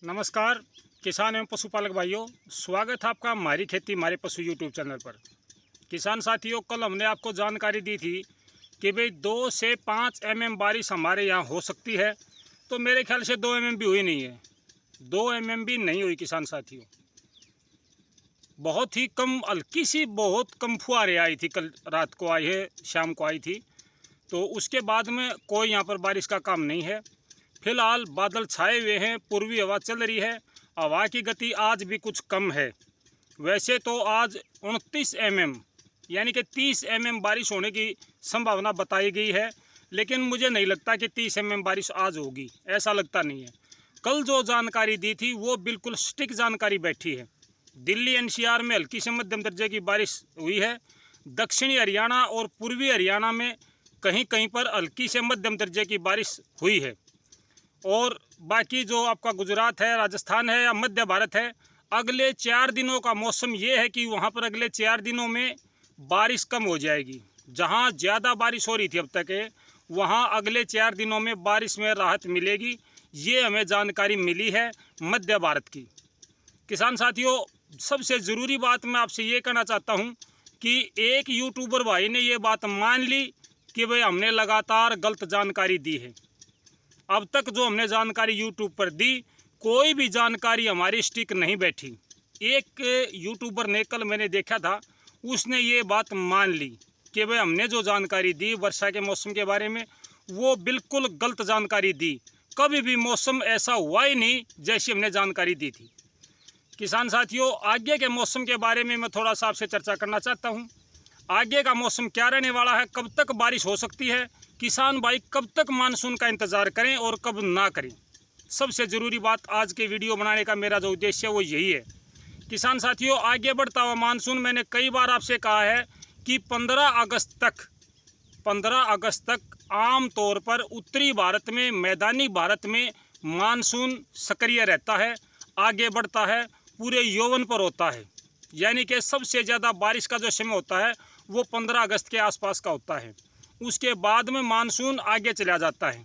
नमस्कार किसान एवं पशुपालक भाइयों, स्वागत है आपका हमारी खेती हमारे पशु यूट्यूब चैनल पर। किसान साथियों, कल हमने आपको जानकारी दी थी कि भाई 2 से 5 mm बारिश हमारे यहाँ हो सकती है। तो मेरे ख्याल से 2 mm भी हुई नहीं है, 2 mm भी नहीं हुई किसान साथियों। बहुत ही कम, हल्की सी बहुत कम फुहारें आई थी, कल रात को आई है, शाम को आई थी। तो उसके बाद में कोई यहाँ पर बारिश का काम नहीं है। फिलहाल बादल छाए हुए हैं, पूर्वी हवा चल रही है। हवा की गति आज भी कुछ कम है। वैसे तो आज 29 mm यानी कि 30 mm बारिश होने की संभावना बताई गई है, लेकिन मुझे नहीं लगता कि 30 mm बारिश आज होगी, ऐसा लगता नहीं है। कल जो जानकारी दी थी वो बिल्कुल सटीक जानकारी बैठी है। दिल्ली एनसीआर में हल्की से मध्यम दर्जे की बारिश हुई है। दक्षिणी हरियाणा और पूर्वी हरियाणा में कहीं कहीं पर हल्की से मध्यम दर्जे की बारिश हुई है। और बाकी जो आपका गुजरात है, राजस्थान है या मध्य भारत है, अगले 4 दिनों का मौसम ये है कि वहाँ पर अगले 4 दिनों में बारिश कम हो जाएगी। जहाँ ज़्यादा बारिश हो रही थी अब तक है, वहाँ अगले 4 दिनों में बारिश में राहत मिलेगी। ये हमें जानकारी मिली है मध्य भारत की। किसान साथियों, सबसे ज़रूरी बात मैं आपसे ये कहना चाहता हूँ कि एक यूट्यूबर भाई ने ये बात मान ली कि भाई हमने लगातार गलत जानकारी दी है। अब तक जो हमने जानकारी यूट्यूब पर दी, कोई भी जानकारी हमारी स्टिक नहीं बैठी। एक यूट्यूबर ने, कल मैंने देखा था, उसने ये बात मान ली कि भाई हमने जो जानकारी दी वर्षा के मौसम के बारे में, वो बिल्कुल गलत जानकारी दी। कभी भी मौसम ऐसा हुआ ही नहीं जैसी हमने जानकारी दी थी। किसान साथियों, आगे के मौसम के बारे में मैं थोड़ा सा आपसे चर्चा करना चाहता हूँ। आगे का मौसम क्या रहने वाला है, कब तक बारिश हो सकती है, किसान भाई कब तक मानसून का इंतज़ार करें और कब ना करें। सबसे ज़रूरी बात आज के वीडियो बनाने का मेरा जो उद्देश्य है वो यही है। किसान साथियों, आगे बढ़ता हुआ मानसून, मैंने कई बार आपसे कहा है कि 15 अगस्त तक आम तौर पर उत्तरी भारत में, मैदानी भारत में मानसून सक्रिय रहता है, आगे बढ़ता है, पूरे यौवन पर होता है। यानी कि सबसे ज़्यादा बारिश का जो समय होता है वो 15 अगस्त के आसपास का होता है। उसके बाद में मानसून आगे चला जाता है।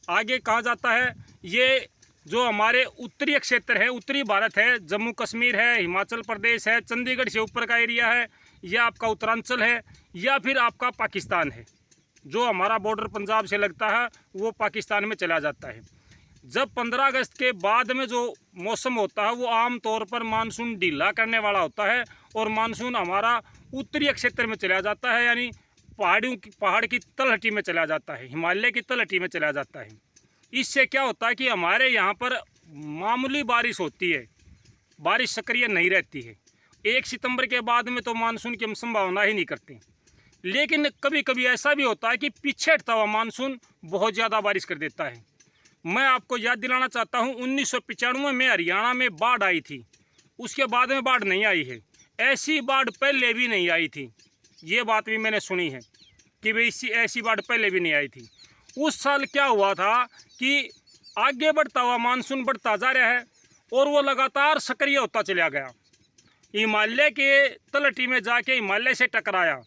आगे कहाँ जाता है? ये जो हमारे उत्तरी क्षेत्र है, उत्तरी भारत है, जम्मू कश्मीर है, हिमाचल प्रदेश है, चंडीगढ़ से ऊपर का एरिया है, या आपका उत्तरांचल है, या फिर आपका पाकिस्तान है। जो हमारा बॉर्डर पंजाब से लगता है वो पाकिस्तान में चला जाता है। जब 15 अगस्त के बाद में जो मौसम होता है वो आम तौर पर मानसून ढीला करने वाला होता है और मानसून हमारा उत्तरी क्षेत्र में चला जाता है, यानी पहाड़ की तलहटी में चला जाता है, हिमालय की तलहटी में चला जाता है। इससे क्या होता है कि हमारे यहाँ पर मामूली बारिश होती है, बारिश सक्रिय नहीं रहती है। 1 सितंबर के बाद में तो मानसून की हम संभावना ही नहीं करते। लेकिन कभी कभी ऐसा भी होता है कि पीछे हटता हुआ मानसून बहुत ज़्यादा बारिश कर देता है। मैं आपको याद दिलाना चाहता हूँ, 1995 में हरियाणा में बाढ़ आई थी, उसके बाद में बाढ़ नहीं आई है। ऐसी बाढ़ पहले भी नहीं आई थी, ये बात भी मैंने सुनी है कि भाई ऐसी बाढ़ पहले भी नहीं आई थी। उस साल क्या हुआ था कि आगे बढ़ता हुआ मानसून बढ़ता जा रहा है और वो लगातार सक्रिय होता चला गया, हिमालय के तलहटी में जाके हिमालय से टकराया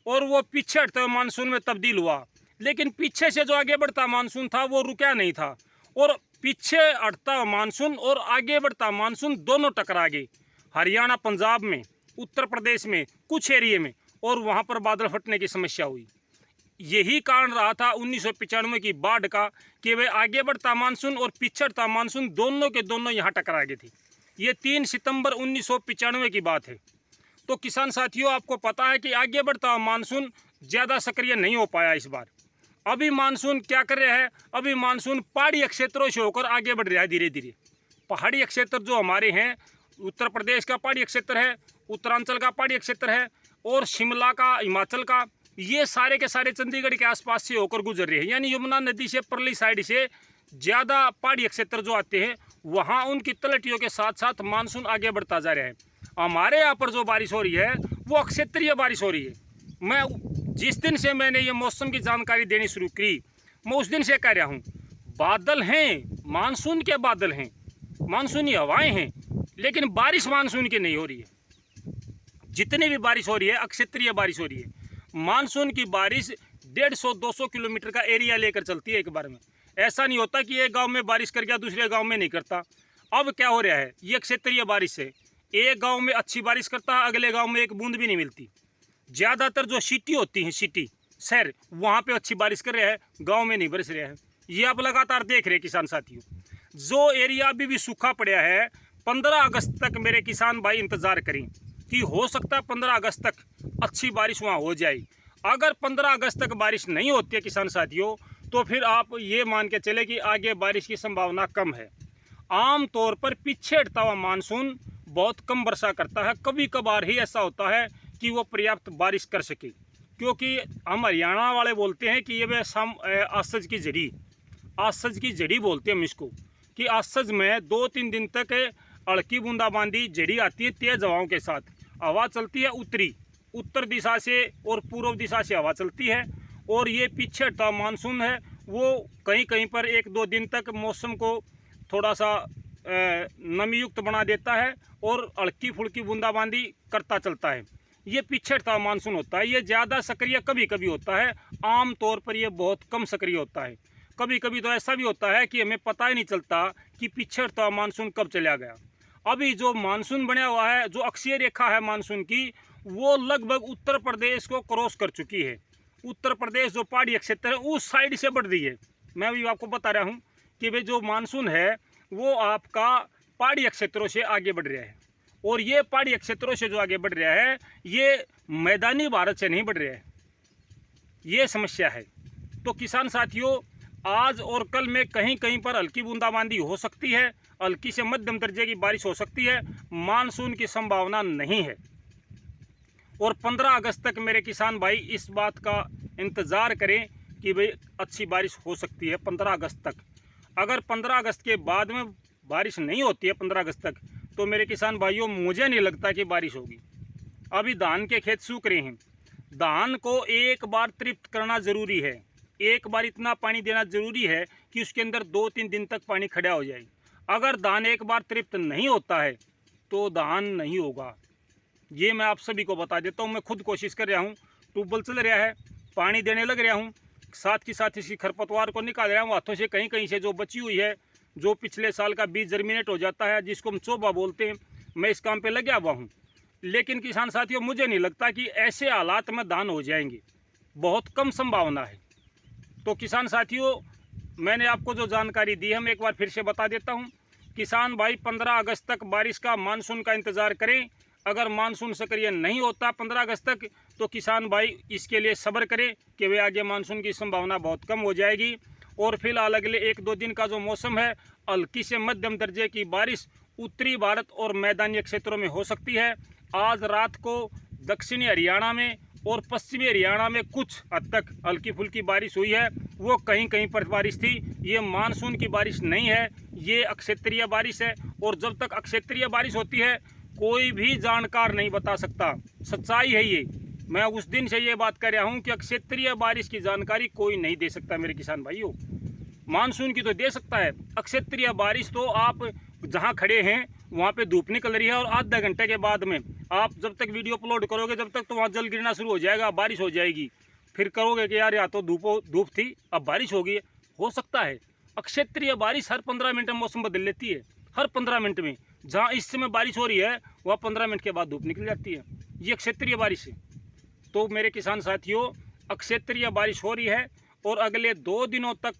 और वो पीछे हटते हुए मानसून में तब्दील हुआ। लेकिन पीछे से जो आगे बढ़ता मानसून था वो रुका नहीं था, और पीछे हटता मानसून और आगे बढ़ता मानसून दोनों टकरा गए, हरियाणा पंजाब में, उत्तर प्रदेश में कुछ एरिए में, और वहाँ पर बादल फटने की समस्या हुई। यही कारण रहा था 1995 की बाढ़ का कि वे आगे बढ़ता मानसून और पिछड़ता मानसून दोनों के दोनों यहाँ टकरा गए थे। ये 3 सितंबर 1995 की बात है। तो किसान साथियों, आपको पता है कि आगे बढ़ता मानसून ज़्यादा सक्रिय नहीं हो पाया इस बार। अभी मानसून क्या कर रहा है? अभी मानसून पहाड़ी क्षेत्रों से होकर आगे बढ़ रहा है धीरे धीरे। पहाड़ी क्षेत्र जो हमारे हैं, उत्तर प्रदेश का पहाड़ी क्षेत्र है, उत्तरांचल का पहाड़ी क्षेत्र है, और शिमला का, हिमाचल का, ये सारे के सारे चंडीगढ़ के आसपास से होकर गुजर रहे हैं। यानी यमुना नदी से परली साइड से ज़्यादा पहाड़ी क्षेत्र जो आते हैं वहाँ उनकी तलहटियों के साथ साथ मानसून आगे बढ़ता जा रहा है। हमारे यहाँ पर जो बारिश हो रही है वो क्षेत्रीय बारिश हो रही है। मैं जिस दिन से मैंने ये मौसम की जानकारी देनी शुरू की, मैं उस दिन से कह रहा हूँ, बादल हैं, मानसून के बादल हैं, मानसूनी हवाएं हैं, लेकिन बारिश मानसून की नहीं हो रही है। जितनी भी बारिश हो रही है अक्षेत्रीय बारिश हो रही है। मानसून की बारिश 150-200 किलोमीटर का एरिया लेकर चलती है एक बार में। ऐसा नहीं होता कि एक गांव में बारिश कर गया दूसरे गांव में नहीं करता। अब क्या हो रहा है, ये क्षेत्रीय बारिश है। एक गांव में अच्छी बारिश करता है, अगले गांव में एक बूंद भी नहीं मिलती। ज़्यादातर जो सिटी होती हैं, सिटी शहर, वहाँ पे अच्छी बारिश कर रहा है, गांव में नहीं बरस रहा है। ये आप लगातार देख रहे हैं किसान साथियों। जो एरिया अभी भी सूखा पड़ा है, 15 अगस्त तक मेरे किसान भाई इंतज़ार करें कि हो सकता है 15 अगस्त तक अच्छी बारिश वहाँ हो जाए। अगर 15 अगस्त तक बारिश नहीं होती है किसान साथियों, तो फिर आप ये मान के चले कि आगे बारिश की संभावना कम है। आम तौर पर पीछे हटता हुआ मानसून बहुत कम वर्षा करता है। कभी कभार ही ऐसा होता है कि वो पर्याप्त बारिश कर सके, क्योंकि हम हरियाणा वाले बोलते हैं कि ये वे आसज की जड़ी, आसज की जड़ी बोलते हैं हम इसको, कि आसज में 2-3 दिन तक हल्की बूंदाबांदी जड़ी आती है, तेज हवाओं के साथ हवा चलती है, उत्तर दिशा से और पूर्व दिशा से हवा चलती है। और ये पीछे हटता मानसून है, वो कहीं कहीं पर 1-2 दिन तक मौसम को थोड़ा सा नमी युक्त बना देता है और हल्की फुल्की बूंदाबांदी करता चलता है। ये पीछे हटता मानसून होता है। ये ज़्यादा सक्रिय कभी कभी होता है, आम तौर पर ये बहुत कम सक्रिय होता है। कभी कभी तो ऐसा भी होता है कि हमें पता ही नहीं चलता कि पीछे हटता मानसून कब चला गया। अभी जो मानसून बना हुआ है, जो अक्षीय रेखा है मानसून की, वो लगभग उत्तर प्रदेश को क्रॉस कर चुकी है। उत्तर प्रदेश जो पहाड़ी क्षेत्र है उस साइड से बढ़ रही है। मैं भी आपको बता रहा हूँ कि भाई जो मानसून है वो आपका पहाड़ी क्षेत्रों से आगे बढ़ रहा है, और ये पहाड़ी क्षेत्रों से जो आगे बढ़ रहा है ये मैदानी भारत से नहीं बढ़ रहा है। ये समस्या है। तो किसान साथियों, आज और कल में कहीं कहीं पर हल्की बूंदाबांदी हो सकती है, हल्की से मध्यम दर्जे की बारिश हो सकती है, मानसून की संभावना नहीं है। और 15 अगस्त तक मेरे किसान भाई इस बात का इंतज़ार करें कि भाई अच्छी बारिश हो सकती है 15 अगस्त तक। अगर 15 अगस्त के बाद में बारिश नहीं होती है 15 अगस्त तक, तो मेरे किसान भाइयों मुझे नहीं लगता कि बारिश होगी। अभी धान के खेत सूख रहे हैं, धान को एक बार तृप्त करना ज़रूरी है, एक बार इतना पानी देना ज़रूरी है कि उसके अंदर 2-3 दिन तक पानी खड़ा हो जाए। अगर धान एक बार तृप्त नहीं होता है तो धान नहीं होगा। ये मैं आप सभी को बता देता हूँ। मैं खुद कोशिश कर रहा हूँ, ट्यूबवेल चल रहा है, पानी देने लग रहा हूँ, साथ के साथ इसी खरपतवार को निकाल रहा हूँ हाथों से। कहीं कहीं से जो बची हुई है, जो पिछले साल का बीज जर्मिनेट हो जाता है, जिसको हम चोबा बोलते हैं, मैं इस काम पे लगा हुआ हूँ। लेकिन किसान साथियों, मुझे नहीं लगता कि ऐसे हालात में धान हो जाएंगे, बहुत कम संभावना है। तो किसान साथियों, मैंने आपको जो जानकारी दी है मैं एक बार फिर से बता देता हूँ। किसान भाई 15 अगस्त तक बारिश का, मानसून का इंतज़ार करें। अगर मानसून सक्रिय नहीं होता 15 अगस्त तक, तो किसान भाई इसके लिए सब्र करें कि वे आगे मानसून की संभावना बहुत कम हो जाएगी। और फिलहाल अगले 1-2 दिन का जो मौसम है, हल्की से मध्यम दर्जे की बारिश उत्तरी भारत और मैदानी क्षेत्रों में हो सकती है। आज रात को दक्षिणी हरियाणा में और पश्चिमी हरियाणा में कुछ हद तक हल्की फुल्की बारिश हुई है, वो कहीं कहीं पर बारिश थी। ये मानसून की बारिश नहीं है, ये अक्षेत्रीय बारिश है। और जब तक अक्षेत्रीय बारिश होती है कोई भी जानकार नहीं बता सकता, सच्चाई है ये। मैं उस दिन से ये बात कर रहा हूँ कि अक्षेत्रीय बारिश की जानकारी कोई नहीं दे सकता मेरे किसान भाइयों। मानसून की तो दे सकता है, अक्षेत्रीय बारिश तो आप जहाँ खड़े हैं वहाँ पे धूप निकल रही है, और आधा घंटे के बाद में आप जब तक वीडियो अपलोड करोगे जब तक तो वहाँ जल गिरना शुरू हो जाएगा, बारिश हो जाएगी। फिर करोगे कि यार या तो धूप थी अब बारिश होगी। हो सकता है अक्षेत्रीय बारिश हर 15 मिनट में मौसम बदल लेती है, हर 15 मिनट में। जहाँ इस समय बारिश हो रही है वह 15 मिनट के बाद धूप निकल जाती है। ये क्षेत्रीय बारिश है। तो मेरे किसान साथियों, अक्षेत्रीय बारिश हो रही है, और अगले 2 दिनों तक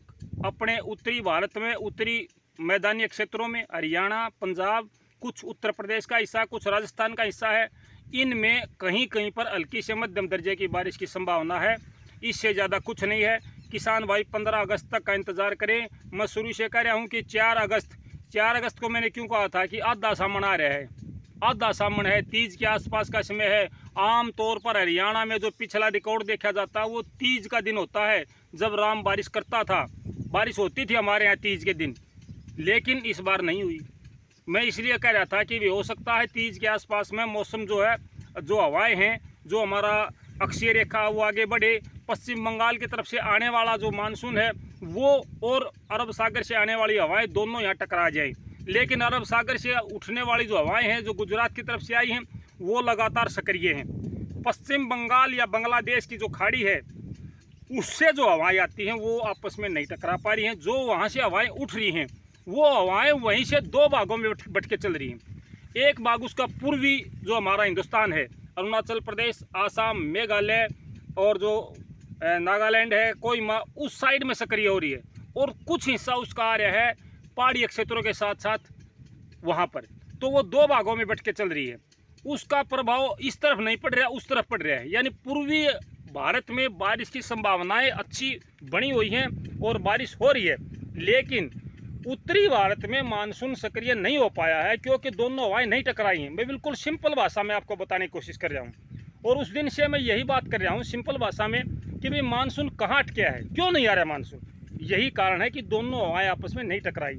अपने उत्तरी भारत में, उत्तरी मैदानी क्षेत्रों में, हरियाणा, पंजाब, कुछ उत्तर प्रदेश का हिस्सा, कुछ राजस्थान का हिस्सा है, इनमें कहीं कहीं पर हल्की से मध्यम दर्जे की बारिश की संभावना है। इससे ज़्यादा कुछ नहीं है। किसान भाई 15 अगस्त तक का इंतज़ार करें। मैं शुरू से कह रहा हूँ कि 4 अगस्त को मैंने क्यों कहा था कि आधा सावन आ रहा है, आधा सावन है, तीज के आसपास का समय है। आम तौर पर हरियाणा में जो पिछला रिकॉर्ड देखा जाता है वो तीज का दिन होता है, जब राम बारिश करता था। बारिश होती थी हमारे यहाँ तीज के दिन, लेकिन इस बार नहीं हुई। मैं इसलिए कह रहा था कि हो सकता है तीज के आसपास में मौसम जो है, जो हवाएं हैं, जो हमारा अक्षीय रेखा वो आगे बढ़े। पश्चिम बंगाल की तरफ से आने वाला जो मानसून है वो और अरब सागर से आने वाली हवाएं दोनों यहाँ टकरा जाएं। लेकिन अरब सागर से उठने वाली जो हवाएं हैं, जो गुजरात की तरफ से आई हैं, वो लगातार सक्रिय हैं। पश्चिम बंगाल या बांग्लादेश की जो खाड़ी है उससे जो हवाएं आती हैं वो आपस में नहीं टकरा पा रही हैं। जो वहाँ से हवाएं उठ रही हैं वो हवाएं वहीं से दो भागों में बट के चल रही हैं। एक भाग उसका पूर्वी जो हमारा हिंदुस्तान है, अरुणाचल प्रदेश, आसाम, मेघालय और जो नागालैंड है, कोहिमा, उस साइड में सक्रिय हो रही है, और कुछ हिस्सा उसका आ रहा है पहाड़ी क्षेत्रों के साथ साथ वहाँ पर। तो वो दो भागों में बट के चल रही है। उसका प्रभाव इस तरफ नहीं पड़ रहा, उस तरफ पड़ रहा है। यानी पूर्वी भारत में बारिश की संभावनाएं अच्छी बनी हुई हैं और बारिश हो रही है, लेकिन उत्तरी भारत में मानसून सक्रिय नहीं हो पाया है क्योंकि दोनों हवाएं नहीं टकराई हैं। मैं बिल्कुल सिंपल भाषा में आपको बताने की कोशिश कर रहा हूँ, और उस दिन से मैं यही बात कर रहा हूँ सिंपल भाषा में कि भाई मानसून कहाँ अटका है, क्यों नहीं आ रहा मानसून। यही कारण है कि दोनों हवाएं आपस में नहीं टकराई।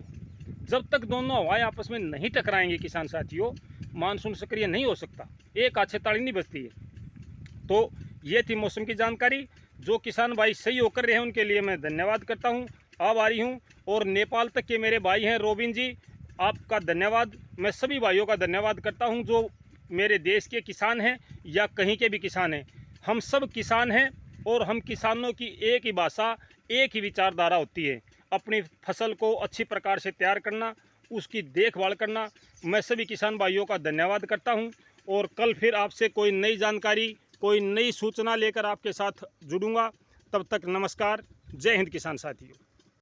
जब तक दोनों हवाएं आपस में नहीं टकराएंगे किसान साथियों, मानसून सक्रिय नहीं हो सकता, एक आछे ताली नहीं बजती है। तो ये थी मौसम की जानकारी। जो किसान भाई सहयोग कर रहे हैं उनके लिए मैं धन्यवाद करता हूँ, आभारी हूँ। और नेपाल तक के मेरे भाई हैं रोबिन जी, आपका धन्यवाद। मैं सभी भाइयों का धन्यवाद करता हूँ जो मेरे देश के किसान हैं या कहीं के भी किसान हैं। हम सब किसान हैं और हम किसानों की एक ही भाषा, एक ही विचारधारा होती है, अपनी फसल को अच्छी प्रकार से तैयार करना, उसकी देखभाल करना। मैं सभी किसान भाइयों का धन्यवाद करता हूं, और कल फिर आपसे कोई नई जानकारी, कोई नई सूचना लेकर आपके साथ जुड़ूंगा। तब तक नमस्कार, जय हिंद किसान साथियों।